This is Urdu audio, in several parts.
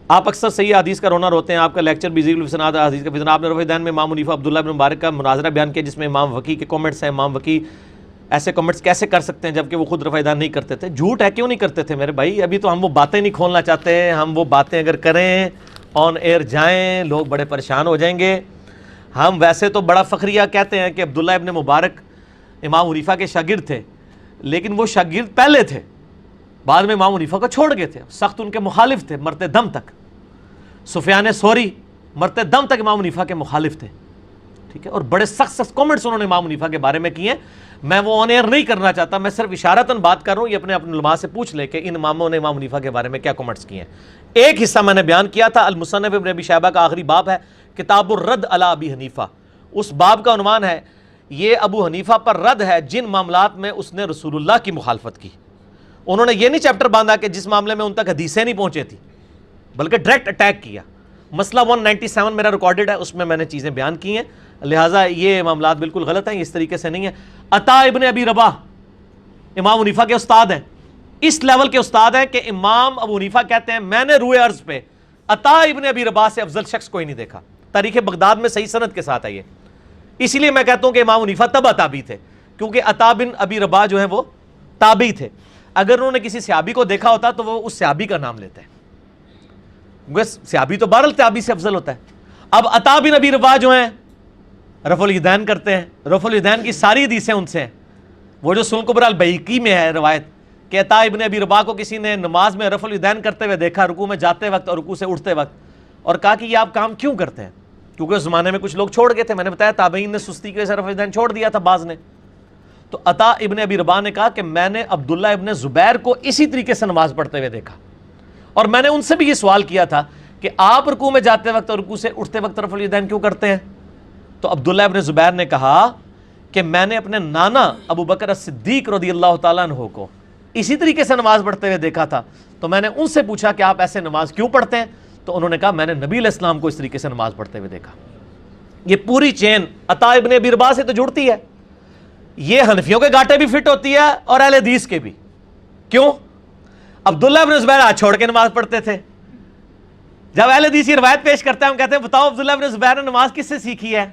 آپ اکثر صحیح حدیث کا رونا روتے ہیں، آپ کا لیکچر بھی ذکر السناد حدیث کا بھی، آپ نے رفع دین میں امام حنیفہ عبداللہ بن مبارک کا مناظرہ بیان کیا جس میں امام وکیع کے کامنٹس ہیں. امام وکیع ایسے کامنٹس کیسے کر سکتے ہیں جبکہ وہ خود رفع دین نہیں کرتے تھے؟ جھوٹ ہے، کیوں نہیں کرتے تھے میرے بھائی؟ ابھی تو ہم وہ باتیں نہیں کھولنا چاہتے ہیں. ہم وہ باتیں اگر کریں آن ایئر جائیں لوگ بڑے پریشان ہو جائیں گے. ہم ویسے تو بڑا فخریہ کہتے ہیں کہ عبداللہ ابن مبارک امام حنیفہ کے شاگرد تھے، لیکن وہ شاگرد پہلے تھے، بعد میں امام حنیفہ کو چھوڑ گئے تھے، سخت ان کے مخالف تھے مرتے دم تک. سفیان ثوری مرتے دم تک امام حنیفہ کے مخالف تھے، ٹھیک ہے، اور بڑے سخت سخت کامنٹس انہوں نے امام حنیفہ کے بارے میں کیے ہیں. میں وہ آن ایئر نہیں کرنا چاہتا، میں صرف اشارتاً بات کر رہا ہوں. یہ اپنے علماء سے پوچھ لے کہ ان اماموں نے امام حنیفہ کے بارے میں کیا کامنٹس کیے ہیں. ایک حصہ میں نے بیان کیا تھا، المصنف ابن ابی شیبہ کا آخری باب ہے کتاب الرد علی ابی حنیفہ. اس باب کا عنوان ہے یہ ابو حنیفہ پر رد ہے جن معاملات میں اس نے رسول اللہ کی مخالفت کی. انہوں نے یہ نہیں چیپٹر باندھا کہ جس معاملے میں ان تک حدیثیں نہیں پہنچے تھی، بلکہ ڈائریکٹ اٹیک کیا. مسئلہ 197 میرا ریکارڈڈ ہے، اس میں میں نے چیزیں بیان کی ہیں، لہٰذا یہ معاملات بالکل غلط ہیں، اس طریقے سے نہیں ہے. عطا ابن ابی رباح امام حنیفہ کے استاد ہیں، اس لیول کے استاد ہیں کہ امام ابو حنیفہ کہتے ہیں میں نے روئے عرض پہ عطا ابن ابی رباح سے افضل شخص کوئی نہیں دیکھا. تاریخ بغداد میں صحیح سند کے ساتھ ہے یہ. اسی لیے میں کہتا ہوں کہ امام حنیفہ تبع تابعی تھے، کیونکہ عطا بن ابی رباح جو ہیں وہ تابعی تھے. اگر انہوں نے کسی صحابی کو دیکھا ہوتا تو وہ اس صحابی کا نام لیتے ہیں، صحابی تو بہرحال تابعی سے افضل ہوتا ہے. اب عطا بن ابی رباح جو ہیں رفع الیدین کرتے ہیں، رفع الیدین کی ساری حدیثیں ان سے ہیں. وہ جو سنن کبری البیہقی میں ہے روایت کہ عطا ابن ابی رباح کو کسی نے نماز میں رفع الیدین کرتے ہوئے دیکھا، رکوع میں جاتے وقت اور رکوع سے اٹھتے وقت، اور کہا کہ یہ آپ کام کیوں کرتے ہیں؟ کیونکہ اس زمانے میں کچھ لوگ چھوڑ گئے تھے. میں نے بتایا تابعین نے سستی کی وجہ سے رفع الیدین چھوڑ دیا تھا بعض نے. تو عطا ابن ابی رباح نے کہا کہ میں نے عبداللہ ابن زبیر کو اسی طریقے سے نماز پڑھتے ہوئے دیکھا، اور میں نے ان سے بھی یہ سوال کیا تھا کہ آپ رکوع میں جاتے وقت اور رکوع سے اٹھتے وقت رفع الیدین کیوں کرتے ہیں؟ تو عبداللہ ابن زبیر نے کہا کہ میں نے اپنے نانا ابو بکر الصدیق رضی اللہ تعالیٰ عنہ کو اسی طریقے سے نماز پڑھتے ہوئے دیکھا تھا. تو میں نے ان سے پوچھا کہ آپ ایسے نماز کیوں پڑھتے ہیں؟ تو انہوں نے کہا میں نے نبی علیہ السلام کو اس طریقے سے نماز پڑھتے ہوئے دیکھا. یہ پوری چین عطا ابن ابی رباح سے تو جڑتی ہے. یہ حنفیوں کے گاٹے بھی فٹ ہوتی ہے اور اہل حدیث کے بھی. کیوں؟ عبداللہ ابن زبیر ہاتھ چھوڑ کے نماز پڑھتے تھے. جب اہل حدیث یہ روایت پیش کرتے ہیں ہم کہتے ہیں بتاؤ عبداللہ ابن زبیر نے نماز کس سے سیکھی ہے؟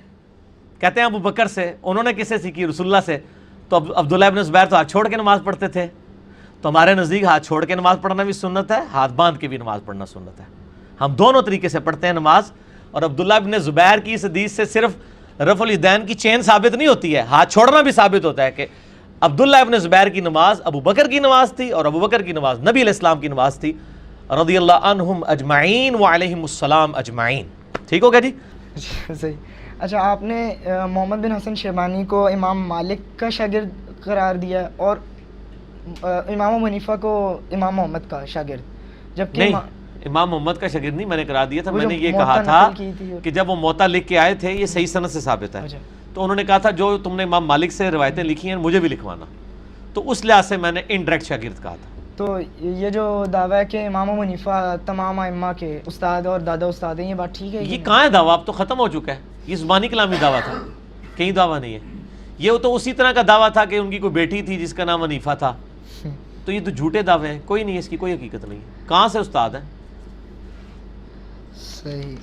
کہتے ہیں ابو بکر سے. انہوں نے کس سے سیکھی؟ رسول اللہ سے. تو عبداللہ ابن زبیر تو ہاتھ چھوڑ کے نماز پڑھتے تھے. تو ہمارے نزدیک ہاتھ چھوڑ کے نماز پڑھنا بھی سنت ہے، ہاتھ باندھ کے بھی نماز پڑھنا سنت ہے. ہم دونوں طریقے سے پڑھتے ہیں نماز. اور عبداللہ ابن زبیر کی اس حدیث سے صرف رفع الیدین کی چین ثابت نہیں ہوتی ہے، ہاتھ چھوڑنا بھی ثابت ہوتا ہے کہ عبداللہ ابن زبیر کی نماز ابو بکر کی نماز تھی، اور ابو بکر کی نماز نبی علیہ السلام کی نماز تھی رضی اللہ عنہم اجمعین وعلیہم السلام اجمعین. ٹھیک ہو گیا جی؟ صحیح. اچھا، آپ نے محمد بن حسن شیبانی کو امام مالک کا شاگرد قرار دیا اور امام ابو حنیفہ کو امام محمد کا شاگرد، جبکہ نہیں، امام محمد کا شاگرد نہیں میں نے قرار دیا تھا. میں نے یہ کہا تھا کہ جب وہ موطا لکھ کے آئے تھے، یہ صحیح سند سے ثابت ہے، تو انہوں نے کہا تھا جو تم نے امام مالک سے روایتیں لکھی ہیں مجھے بھی لکھوانا. تو اس لحاظ سے میں نے انڈائریکٹ شاگرد کہا تھا. تو یہ جو دعویٰ ہے کہ امام ابو حنیفہ تمام ائمہ کے استاد اور دادا استاد ہیں، یہ بات ٹھیک ہے؟ یہ کہاں ہے دعویٰ؟ اب تو ختم ہو چکا ہے. یہ زبانی کلامی دعویٰ تھا، کہیں دعویٰ نہیں ہے. یہ تو اسی طرح کا دعویٰ تھا کہ ان کی کوئی بیٹی تھی جس کا نام حنیفہ تھا. تو یہ تو جھوٹے دعوے ہیں، کوئی نہیں، اس کی کوئی حقیقت نہیں ہے. کہاں سے استاد ہیں؟ صحیح.